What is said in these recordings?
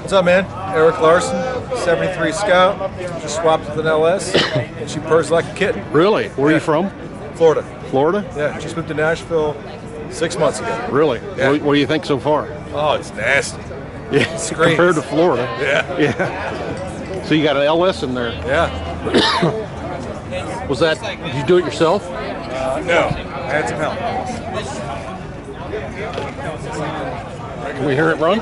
What's up, man? Eric Larson, 73 Scout. Just swapped with an LS, and she purrs like a kitten. Really? Where are you from? Florida. Florida? Yeah, just moved to Nashville 6 months ago. Really? Yeah. What do you think so far? Oh, it's nasty. Yeah, It screams. compared to Florida. Yeah. Yeah. So you got an LS in there. Yeah. Was that, did you do it yourself? No, I had some help. Can we hear it run?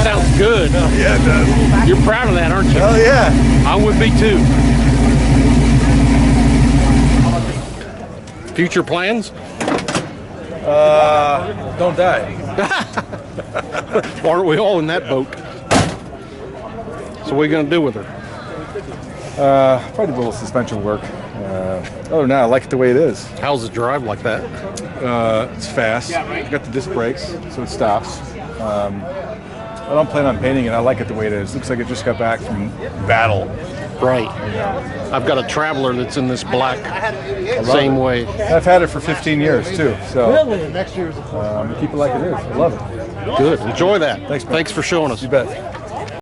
Sounds good. Yeah, it does. You're proud of that, aren't you? Hell yeah. I would be too. Future plans? Don't die. Aren't we all in that boat? So what are you going to do with her? Probably do a little suspension work. Other than that, I like it the way it is. How's the drive like that? It's fast. Got the disc brakes, so it stops. I don't plan on painting it. I like it the way it is. Looks like it just got back from battle. Right. I've got a Traveler that's in this black, same way. I've had it for 15 years too. So keep it like it is. I love it. Good. Enjoy that. Thanks, man. Thanks for showing us. You bet.